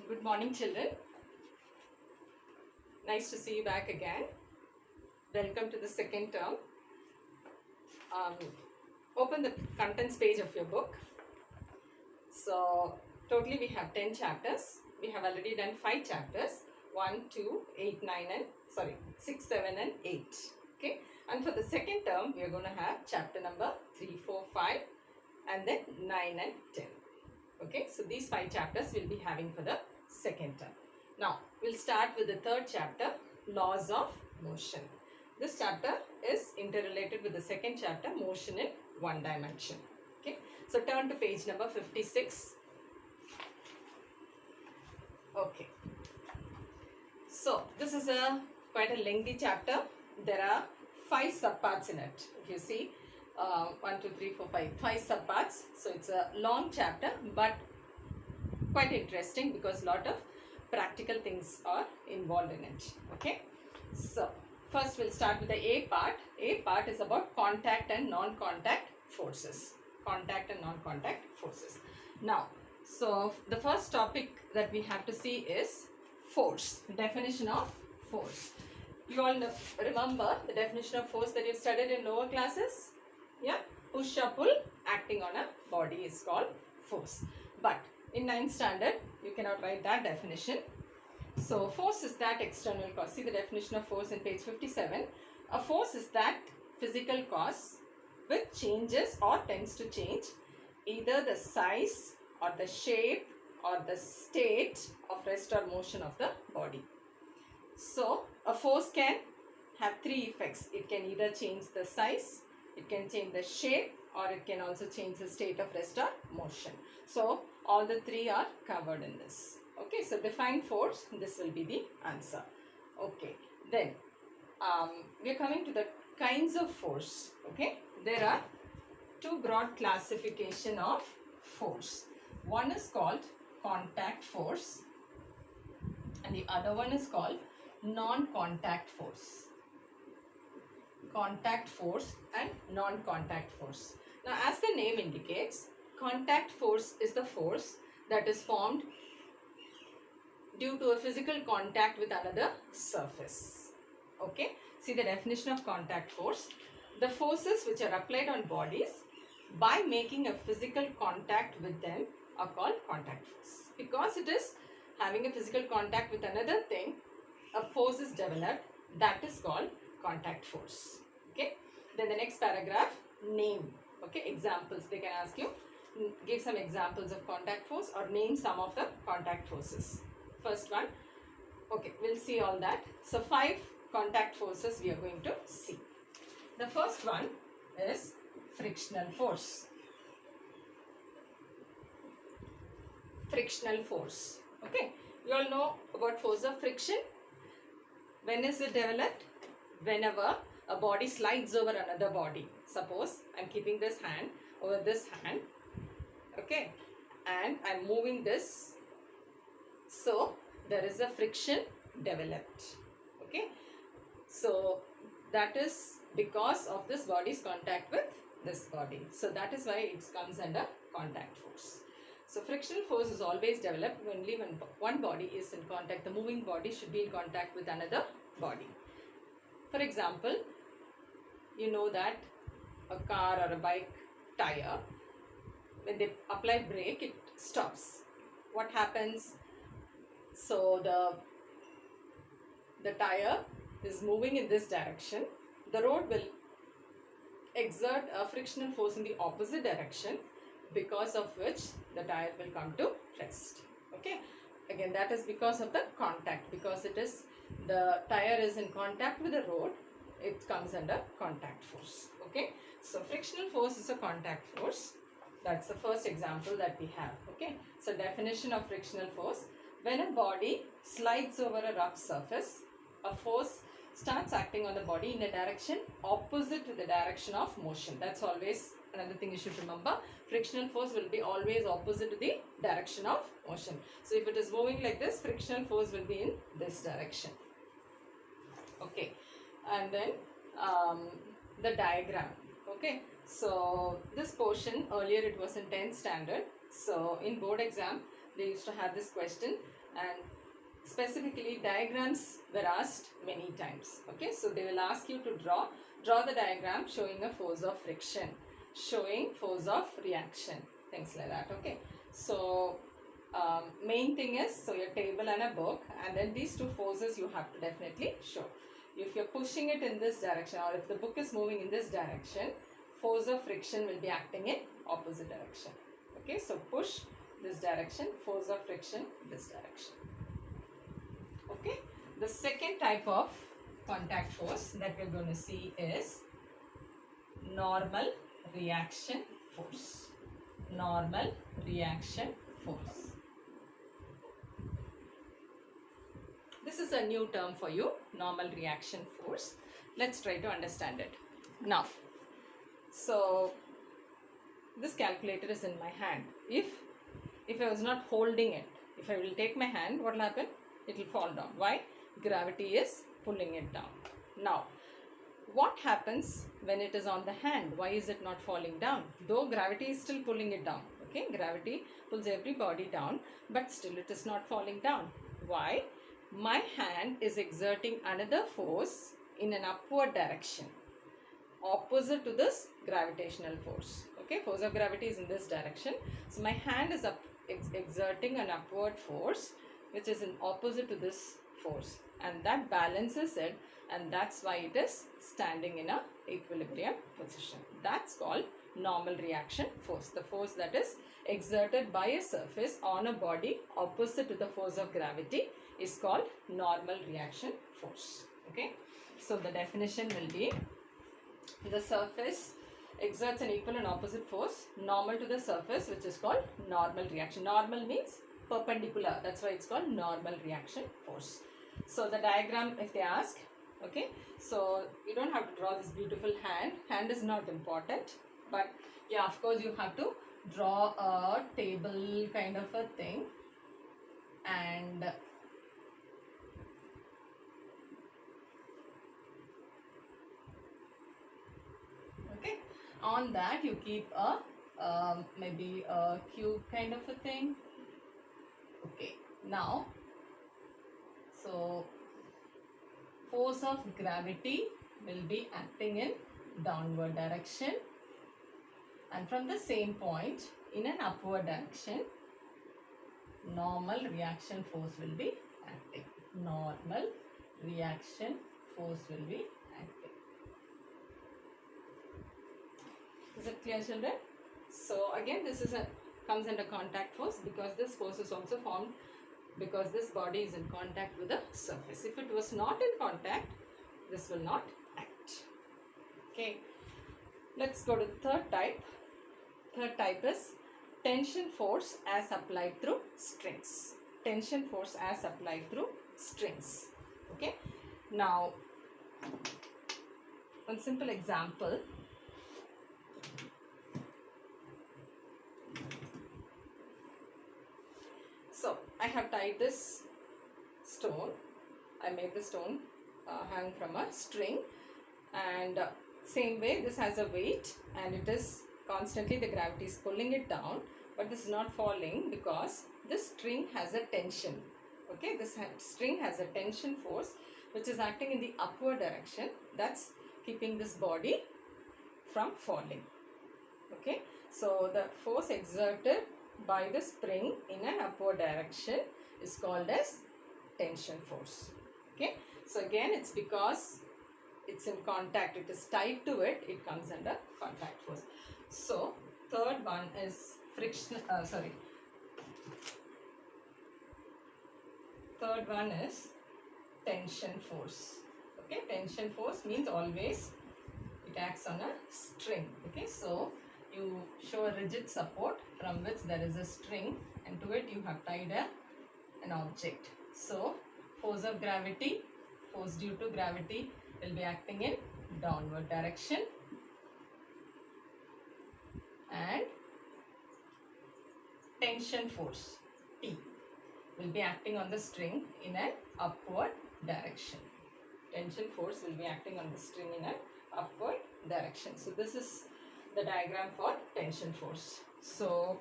Good morning, children. Nice to see you back again. Welcome to the second term. Um, Open the contents page of your book. So, totally we have 10 chapters. We have already done 5 chapters. 1, 2, 8, 9 and 6, 7 and 8. Okay. And for the second term, we are going to have chapter number 3, 4, 5 and then 9 and 10. Okay. So, these 5 chapters we'll be having for the second term. Now, we'll start with the third chapter, Laws of Motion. This chapter is interrelated with the second chapter, Motion in One Dimension. Okay. So, turn to page number 56. Okay. So, this is quite a lengthy chapter. There are 5 subparts in it. If you see, 1, 2, 3, 4, 5, 5 subparts. So, it's a long chapter, but quite interesting because a lot of practical things are involved in it. Okay. So, first we'll start with the A part. A part is about contact and non-contact forces. Contact and non-contact forces. Now, so the first topic that we have to see is force. Definition of force. You all remember the definition of force that you studied in lower classes? Yeah? Push or pull acting on a body is called force. But in 9th standard, you cannot write that definition. So, force is that external cause. See the definition of force in page 57. A force is that physical cause which changes or tends to change either the size or the shape or the state of rest or motion of the body. So, a force can have 3 effects. It can either change the size, it can change the shape, or it can also change the state of rest or motion. So, all the 3 are covered in this. Okay, so define force, this will be the answer. Okay, then we are coming to the kinds of force. Okay, there are 2 broad classification of force. One is called contact force and the other one is called non-contact force. Contact force and non-contact force. Now, as the name indicates, contact force is the force that is formed due to a physical contact with another surface. Okay, see the definition of contact force. The forces which are applied on bodies by making a physical contact with them are called contact force. Because it is having a physical contact with another thing, a force is developed, that is called contact force. Okay, then the next paragraph, name. Okay, examples. They can ask you, give some examples of contact force or name some of the contact forces. First one, okay, we'll see all that. So, 5 contact forces we are going to see. The first one is frictional force. Frictional force. Okay, you all know about force of friction. When is it developed? Whenever a body slides over another body. Suppose I am keeping this hand over this hand. Okay, and I am moving this. So, there is a friction developed. Okay. So, that is because of this body's contact with this body. So, that is why it comes under contact force. So, frictional force is always developed only when one body is in contact. The moving body should be in contact with another body. For example, you know that a car or a bike tire, when they apply brake, it stops. What happens? So, the tire is moving in this direction. The road will exert a frictional force in the opposite direction, because of which the tire will come to rest. Okay. Again, that is because of the contact. Because it is the tire is in contact with the road, it comes under contact force. Okay. So, frictional force is a contact force. That's the first example that we have. Okay. So, definition of frictional force. When a body slides over a rough surface, a force starts acting on the body in a direction opposite to the direction of motion. That's always another thing you should remember. Frictional force will be always opposite to the direction of motion. So, if it is moving like this, frictional force will be in this direction. Okay. And then the diagram. Okay. So, this portion earlier it was in 10th standard. So, in board exam, they used to have this question, and specifically diagrams were asked many times. Okay, so they will ask you to draw the diagram showing a force of friction, showing force of reaction, things like that. Okay, so main thing is, so your table and a book, and then these two forces you have to definitely show. If you're pushing it in this direction, or if the book is moving in this direction, force of friction will be acting in opposite direction. Okay, so push this direction, force of friction this direction. Okay, the second type of contact force that we're going to see is normal reaction force. Normal reaction force. This is a new term for you, normal reaction force. Let's try to understand it. Now, so this calculator is in my hand. If I was not holding it, if I will take my hand, what will happen? It will fall down. Why? Gravity is pulling it down. Now, what happens when it is on the hand? Why is it not falling down? Though gravity is still pulling it down. Okay, gravity pulls every body down, but still it is not falling down. Why? My hand is exerting another force in an upward direction, opposite to this gravitational force. Okay, force of gravity is in this direction. So my hand is exerting an upward force which is in opposite to this force, and that balances it, and that's why it is standing in a equilibrium position. That's called normal reaction force. The force that is exerted by a surface on a body opposite to the force of gravity is called normal reaction force. Okay, so the definition will be: the surface exerts an equal and opposite force normal to the surface, which is called normal reaction. Normal means perpendicular, that's why it's called normal reaction force. So the diagram, if they ask, okay, so you don't have to draw this beautiful hand is not important, but yeah, of course you have to draw a table kind of a thing, and okay, on that you keep a maybe a cube kind of a thing. Okay, now, so force of gravity will be acting in downward direction, and from the same point in an upward direction, normal reaction force will be acting. Normal reaction force will be acting. Is it clear, children? So again, this is comes under contact force, because this force is also formed because this body is in contact with the surface. If it was not in contact, this will not act. Okay, let's go to the third type. Third type is tension force as applied through strings. Tension force as applied through strings. Okay, now one simple example. So I have tied this stone. I made the stone hang from a string, and same way this has a weight, and it is constantly, the gravity is pulling it down, but this is not falling because this string has a tension. Okay, this string has a tension force which is acting in the upward direction, that's keeping this body from falling. Okay, so the force exerted by the spring in an upward direction is called as tension force. Okay, so again, it's because it's in contact, it is tied to it, it comes under contact force. So third one is friction, third one is tension force. Okay, tension force means always it acts on a string. Okay, so you show a rigid support from which there is a string, and to it you have tied an object. So force of gravity, force due to gravity, will be acting in downward direction, and tension force T will be acting on the string in an upward direction. Tension force will be acting on the string in an upward direction. So this is the diagram for tension force. So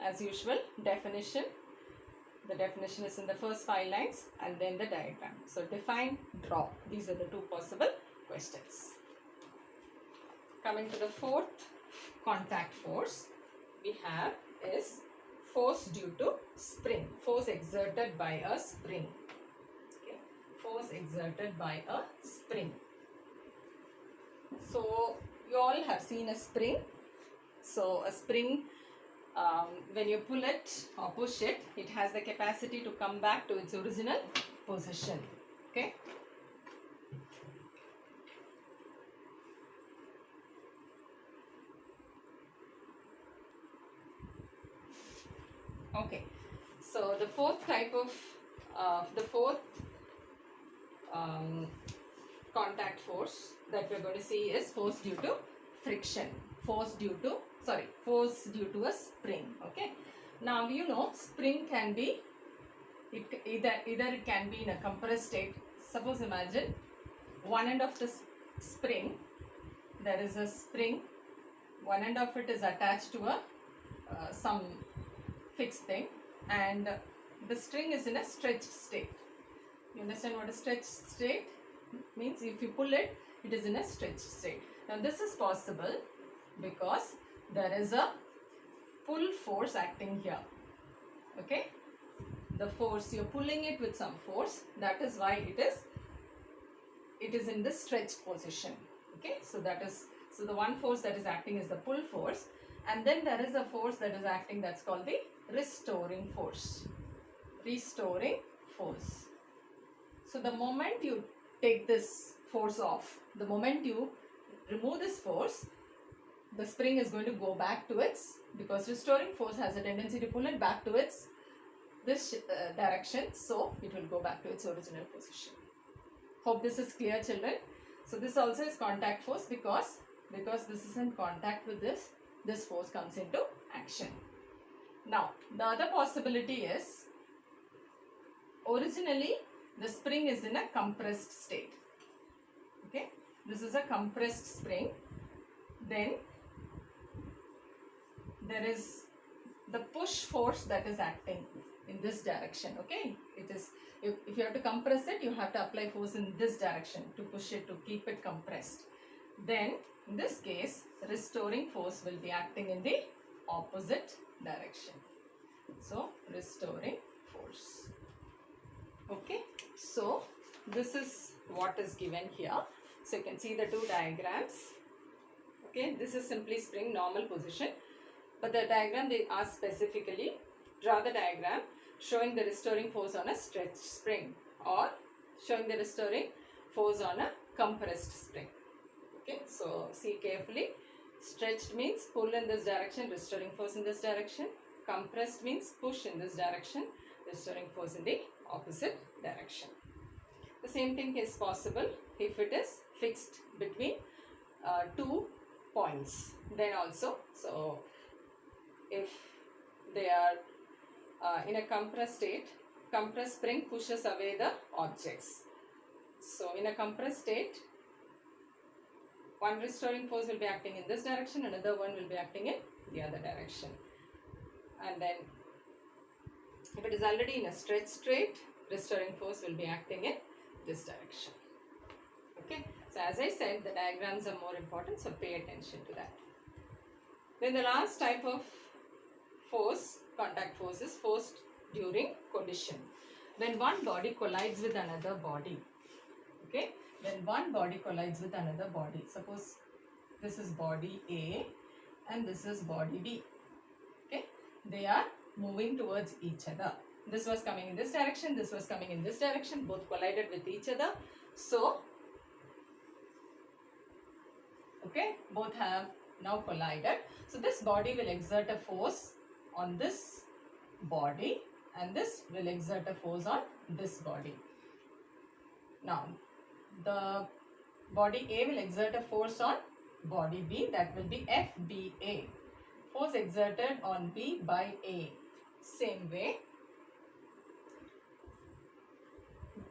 as usual, definition. The definition is in the first 5 lines and then the diagram. So define, draw. These are the 2 possible questions. Coming to the fourth contact force we have is force due to spring. Force exerted by a spring. Okay. Force exerted by a spring. So you all have seen a spring. So a spring, when you pull it or push it, it has the capacity to come back to its original position. Okay. Okay. So the fourth type of contact force that we're going to see is force due to friction. Force due to a spring. Okay. Now you know spring can be either it can be in a compressed state. Suppose imagine one end of the spring, there is a spring, one end of it is attached to a some fixed thing, and the string is in a stretched state. You understand what a stretched state means? If you pull it, it is in a stretched state. Now this is possible because there is a pull force acting here. Okay, the force, you're pulling it with some force, that is why it is in this stretched position. Okay, so the one force that is acting is the pull force, and then there is a force that is acting, that's called the restoring force. Restoring force. So the moment you take this force off, the moment you remove this force, the spring is going to go back to its, because restoring force has a tendency to pull it back to its direction, so it will go back to its original position. Hope this is clear, children. So this also is contact force because this is in contact with this force comes into action. Now the other possibility is, originally the spring is in a compressed state. Okay, this is a compressed spring. Then there is the push force that is acting in this direction. Okay, it is, if you have to compress it, you have to apply force in this direction to push it, to keep it compressed. Then in this case, restoring force will be acting in the opposite direction. So restoring force. Okay, so this is what is given here. So you can see the 2 diagrams. Okay, this is simply spring normal position, but the diagram they ask specifically, draw the diagram showing the restoring force on a stretched spring or showing the restoring force on a compressed spring. Okay, so see carefully. Stretched means pull in this direction, restoring force in this direction. Compressed means push in this direction, restoring force in the opposite direction. The same thing is possible if it is fixed between 2 points. Then also, so if they are in a compressed state, compressed spring pushes away the objects. So in a compressed state, one restoring force will be acting in this direction, another one will be acting in the other direction. And then if it is already in a stretched state, restoring force will be acting in this direction. Okay, so as I said, the diagrams are more important, so pay attention to that. Then the last type of force, contact force, is force during collision. When one body collides with another body. Okay, when one body collides with another body, suppose this is body A and this is body B. Okay, they are moving towards each other. This was coming in this direction, this was coming in this direction, both collided with each other. So, okay, both have now collided. So this body will exert a force on this body and this will exert a force on this body. Now, the body A will exert a force on body B, that will be FBA. Force exerted on B by A. Same way,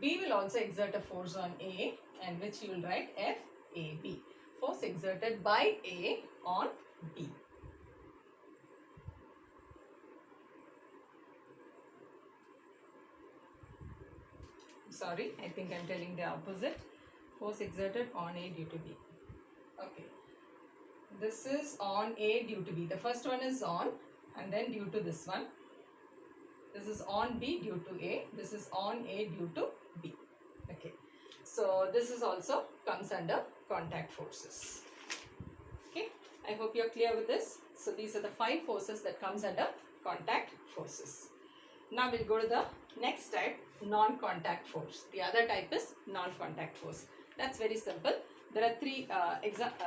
B will also exert a force on A, and which you will write FAB. Force exerted by A on B. sorry, I think I'm telling the opposite. Force exerted on A due to B. Okay, this is on A due to B. The first one is on, and then due to this one. This is on B due to A. This is on A due to B. Okay, so this is also comes under contact forces. Okay, I hope you're clear with this. So these are the 5 forces that comes under contact forces. Now we'll go to the next type, non-contact force. The other type is non-contact force. That's very simple. There are 3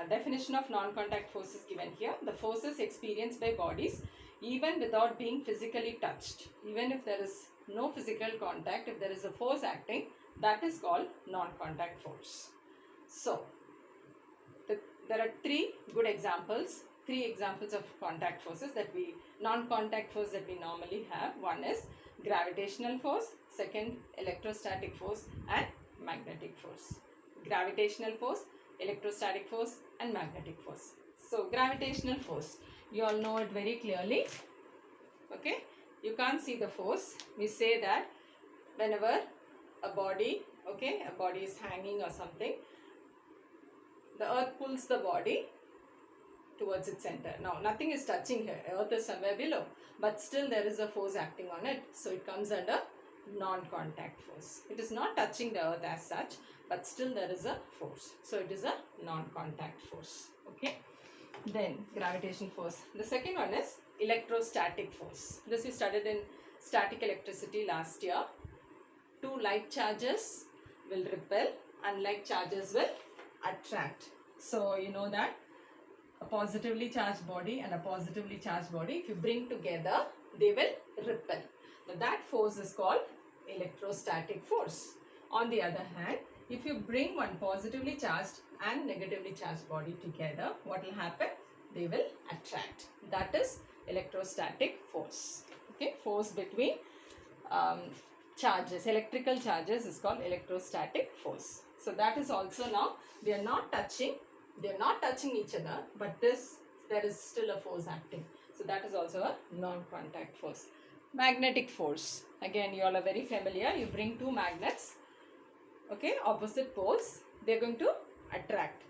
definition of non-contact forces given here. The forces experienced by bodies even without being physically touched. Even if there is no physical contact, if there is a force acting, that is called non-contact force. So, there are 3 good examples, 3 examples of contact forces that we, non-contact force that we normally have. One is gravitational force, second electrostatic force and magnetic force. Gravitational force, electrostatic force and magnetic force. So gravitational force, you all know it very clearly. Okay, you can't see the force. We say that whenever a body, okay, a body is hanging or something, the earth pulls the body towards its center. Now nothing is touching here, earth is somewhere below, but still there is a force acting on it, so it comes under non-contact force. It is not touching the earth as such, but still there is a force, so it is a non-contact force. Okay, then gravitation force. The second one is electrostatic force. This we studied in static electricity last year. 2 like charges will repel and like charges will attract. So you know that a positively charged body and a positively charged body, if you bring together, they will repel. Now that force is called electrostatic force. On the other hand, if you bring one positively charged and negatively charged body together, what will happen? They will attract. That is electrostatic force. Okay, force between charges, electrical charges is called electrostatic force. So that is also, now they are not touching each other, but there is still a force acting. So that is also a non-contact force. Magnetic force, again you all are very familiar. You bring 2 magnets, okay, opposite poles, they are going to attract.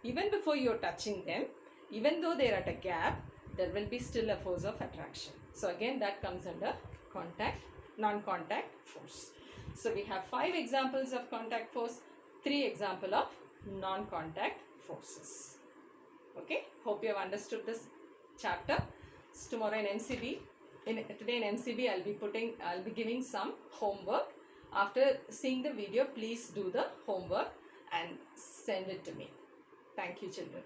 Even before you are touching them, even though they are at a gap, there will be still a force of attraction. So again that comes under contact, non-contact force. So we have 5 examples of contact force, 3 examples of non-contact forces. Okay, hope you have understood this chapter. So tomorrow in MCB, today in MCB I'll be giving some homework. After seeing the video, please do the homework and send it to me. Thank you, children.